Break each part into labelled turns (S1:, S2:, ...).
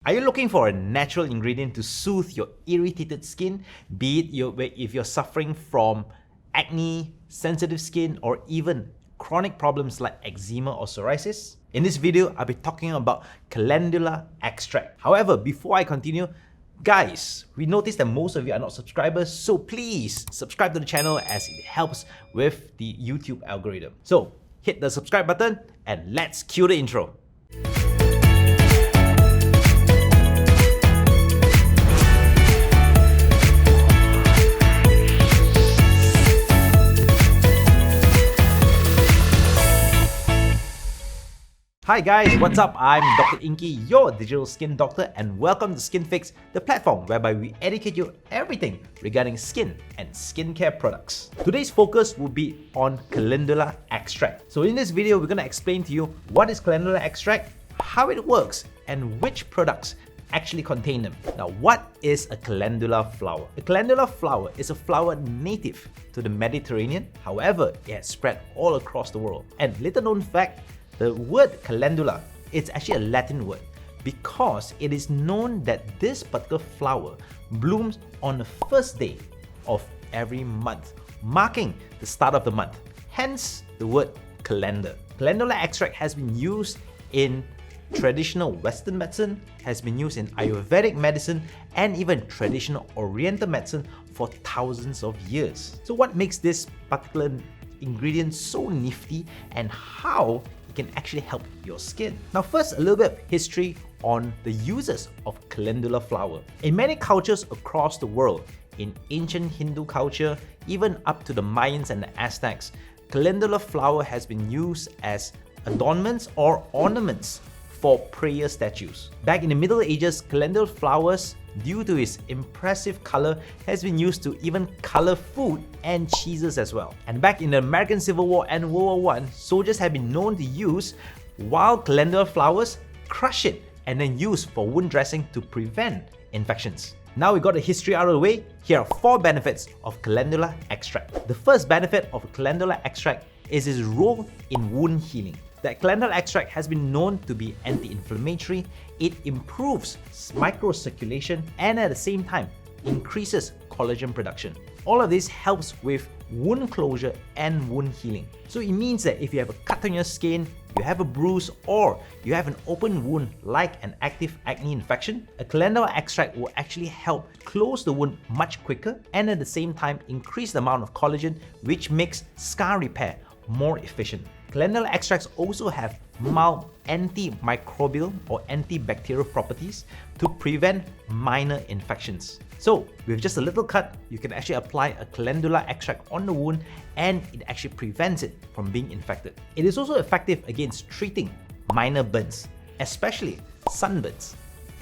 S1: Are you looking for a natural ingredient to soothe your irritated skin, be it if you're suffering from acne, sensitive skin, or even chronic problems like eczema or psoriasis? In this video, I'll be talking about Calendula extract. However, before I continue, guys, we noticed that most of you are not subscribers, so please subscribe to the channel as it helps with the YouTube algorithm. So hit the subscribe button and let's cue the intro. Hi guys, what's up? I'm Dr Ingky, your digital skin doctor, and welcome to Skynfyx, the platform whereby we educate you everything regarding skin and skincare products. Today's focus will be on Calendula extract. So in this video, we're going to explain to you what is Calendula extract, how it works, and which products actually contain them. Now, what is a calendula flower? A calendula flower is a flower native to the Mediterranean. However, it has spread all across the world. And little known fact, the word calendula is actually a Latin word because it is known that this particular flower blooms on the first day of every month, marking the start of the month. Hence the word calendar. Calendula extract has been used in traditional Western medicine, has been used in Ayurvedic medicine, and even traditional Oriental medicine for thousands of years. So what makes this particular ingredient so nifty and how it can actually help your skin? Now first, a little bit of history on the uses of calendula flower. In many cultures across the world, in ancient Hindu culture, even up to the Mayans and the Aztecs, calendula flower has been used as adornments or ornaments for prayer statues. Back in the Middle Ages, calendula flowers, due to its impressive color, has been used to even color food and cheeses as well. And back in the American Civil War and World War I, soldiers have been known to use wild calendula flowers, crush it, and then use for wound dressing to prevent infections. Now we got the history out of the way, here are 4 benefits of calendula extract. The first benefit of calendula extract is its role in wound healing. That calendula extract has been known to be anti-inflammatory, it improves microcirculation, and at the same time increases collagen production. All of this helps with wound closure and wound healing. So it means that if you have a cut on your skin, you have a bruise, or you have an open wound like an active acne infection, a calendula extract will actually help close the wound much quicker and at the same time increase the amount of collagen, which makes scar repair more efficient. Calendula extracts also have mild antimicrobial or antibacterial properties to prevent minor infections. So with just a little cut, you can actually apply a calendula extract on the wound and it actually prevents it from being infected. It is also effective against treating minor burns, especially sunburns.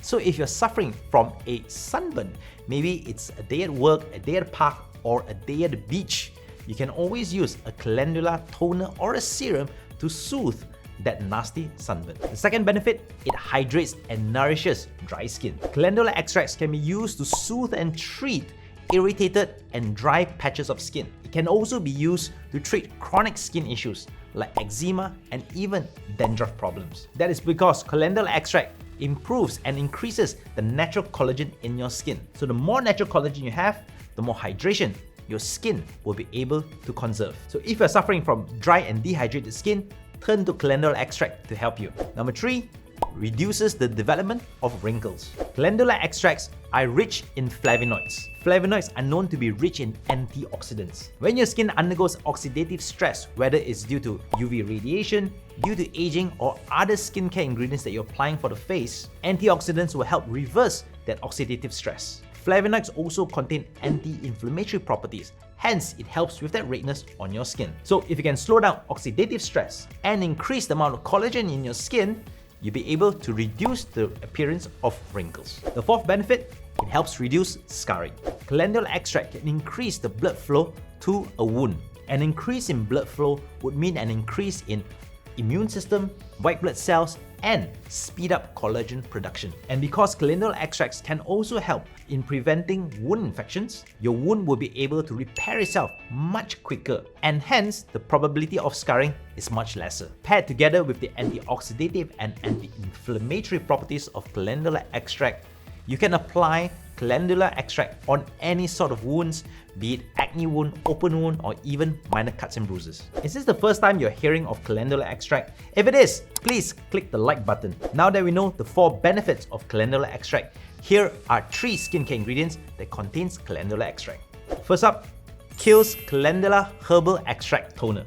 S1: So if you're suffering from a sunburn, maybe it's a day at work, a day at the park, or a day at the beach, you can always use a calendula toner or a serum to soothe that nasty sunburn. The second benefit, it hydrates and nourishes dry skin. Calendula extracts can be used to soothe and treat irritated and dry patches of skin. It can also be used to treat chronic skin issues like eczema and even dandruff problems. That is because calendula extract improves and increases the natural collagen in your skin. So the more natural collagen you have, the more hydration your skin will be able to conserve. So if you're suffering from dry and dehydrated skin, turn to calendula extract to help you. Number 3, reduces the development of wrinkles. Calendula extracts are rich in flavonoids. Flavonoids are known to be rich in antioxidants. When your skin undergoes oxidative stress, whether it's due to UV radiation, due to aging, or other skincare ingredients that you're applying for the face, antioxidants will help reverse that oxidative stress. Flavonoids also contain anti-inflammatory properties, hence it helps with that redness on your skin. So if you can slow down oxidative stress and increase the amount of collagen in your skin, you'll be able to reduce the appearance of wrinkles. The fourth benefit, it helps reduce scarring. Calendula extract can increase the blood flow to a wound. An increase in blood flow would mean an increase in immune system, white blood cells, and speed up collagen production. And because calendula extracts can also help in preventing wound infections, your wound will be able to repair itself much quicker, and hence the probability of scarring is much lesser. Paired together with the antioxidative and anti-inflammatory properties of calendula extract, you can apply calendula extract on any sort of wounds, be it acne wound, open wound, or even minor cuts and bruises. Is this the first time you're hearing of calendula extract? If it is, please click the like button. Now that we know the 4 benefits of calendula extract, here are 3 skincare ingredients that contains calendula extract. First up, Kiehls Calendula Herbal Extract Toner.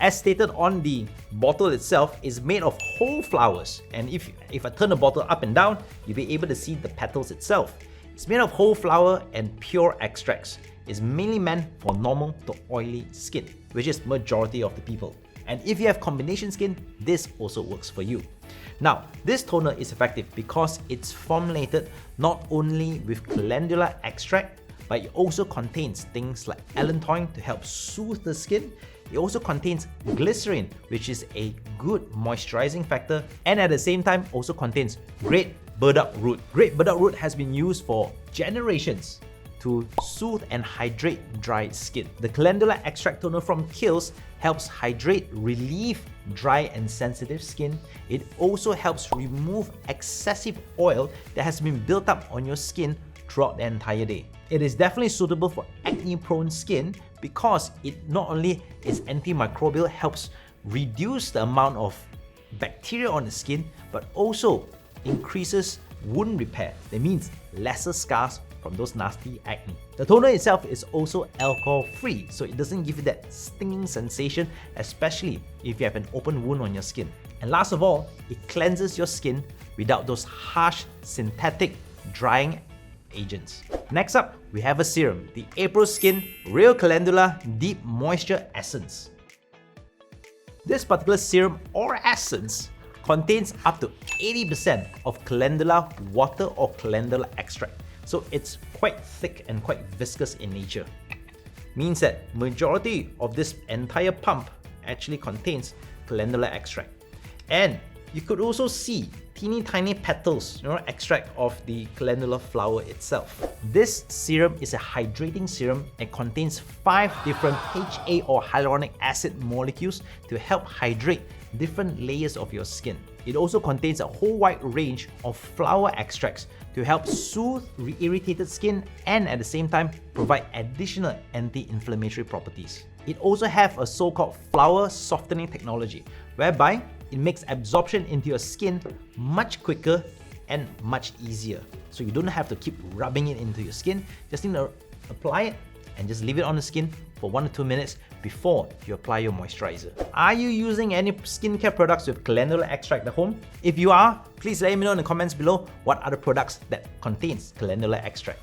S1: As stated on the bottle itself, is made of whole flowers, and if I turn the bottle up and down, you'll be able to see the petals itself. It's made of whole flower and pure extracts. It's mainly meant for normal to oily skin, which is majority of the people. And if you have combination skin, this also works for you. Now, this toner is effective because it's formulated not only with calendula extract, but it also contains things like allantoin to help soothe the skin. It also contains glycerin, which is a good moisturizing factor, and at the same time also contains great burdock root. Great burdock root has been used for generations to soothe and hydrate dry skin. The calendula extract toner from Kiehls helps hydrate, relieve dry and sensitive skin. It also helps remove excessive oil that has been built up on your skin throughout the entire day. It is definitely suitable for acne-prone skin because it not only is antimicrobial, helps reduce the amount of bacteria on the skin, but also increases wound repair. That means lesser scars from those nasty acne. The toner itself is also alcohol-free, so it doesn't give you that stinging sensation, especially if you have an open wound on your skin. And last of all, it cleanses your skin without those harsh synthetic drying agents. Next up, we have a serum, the Aprilskin Real Calendula Deep Moisture Essence. This particular serum or essence contains up to 80% of calendula water or calendula extract. So it's quite thick and quite viscous in nature. Means that majority of this entire pump actually contains calendula extract. And you could also see teeny tiny petals, extract of the calendula flower itself. This serum is a hydrating serum and contains 5 different HA or hyaluronic acid molecules to help hydrate different layers of your skin. It also contains a whole wide range of flower extracts to help soothe irritated skin and at the same time provide additional anti-inflammatory properties. It also has a so-called flower softening technology, whereby it makes absorption into your skin much quicker and much easier. So you don't have to keep rubbing it into your skin, just need to apply it and just leave it on the skin for 1 to 2 minutes before you apply your moisturizer. Are you using any skincare products with calendula extract at home? If you are, please let me know in the comments below what are the products that contains calendula extract.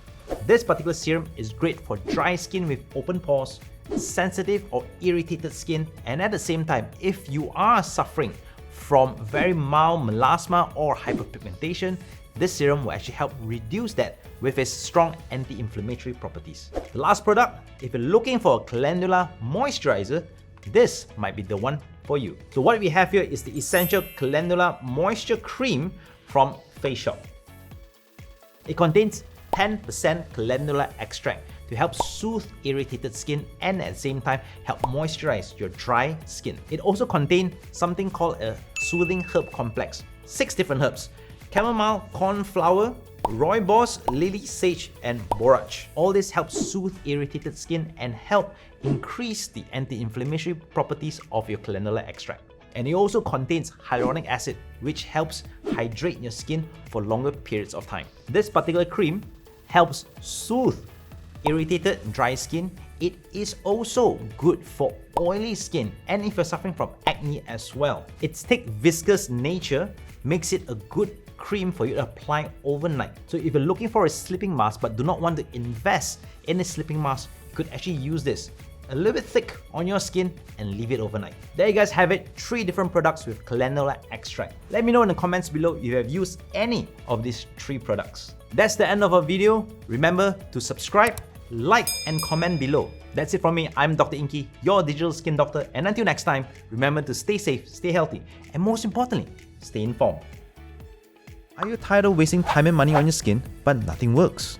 S1: This particular serum is great for dry skin with open pores, sensitive or irritated skin, and at the same time, if you are suffering from very mild melasma or hyperpigmentation, this serum will actually help reduce that with its strong anti-inflammatory properties. The last product, if you're looking for a calendula moisturizer, this might be the one for you. So what we have here is the Essential Calendula Moisture Cream from Face Shop. It contains 10% calendula extract to help soothe irritated skin and at the same time help moisturize your dry skin. It also contains something called a soothing herb complex. 6 different herbs: chamomile, cornflower, rooibos, lily sage, and borage. All this helps soothe irritated skin and help increase the anti-inflammatory properties of your calendula extract. And it also contains hyaluronic acid, which helps hydrate your skin for longer periods of time. This particular cream helps soothe irritated dry skin. It is also good for oily skin and if you're suffering from acne as well. Its thick viscous nature makes it a good cream for you to apply overnight. So if you're looking for a sleeping mask but do not want to invest in a sleeping mask, you could actually use this a little bit thick on your skin and leave it overnight. There you guys have it, 3 different products with calendula extract. Let me know in the comments below if you have used any of these 3 products. That's the end of our video. Remember to subscribe, like and comment below. That's it from me. I'm Dr. Ingky, your digital skin doctor, and until next time, remember to stay safe, stay healthy, and most importantly, stay informed. Are you tired of wasting time and money on your skin, but nothing works?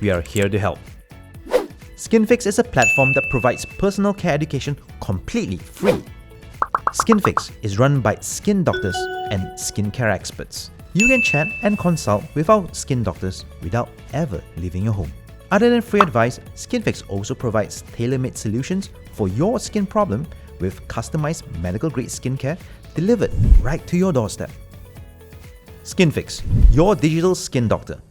S1: We are here to help. Skynfyx is a platform that provides personal care education completely free. Skynfyx is run by skin doctors and skincare experts. You can chat and consult with our skin doctors without ever leaving your home. Other than free advice, Skynfyx also provides tailor-made solutions for your skin problem with customized medical-grade skincare delivered right to your doorstep. Skynfyx, your digital skin doctor.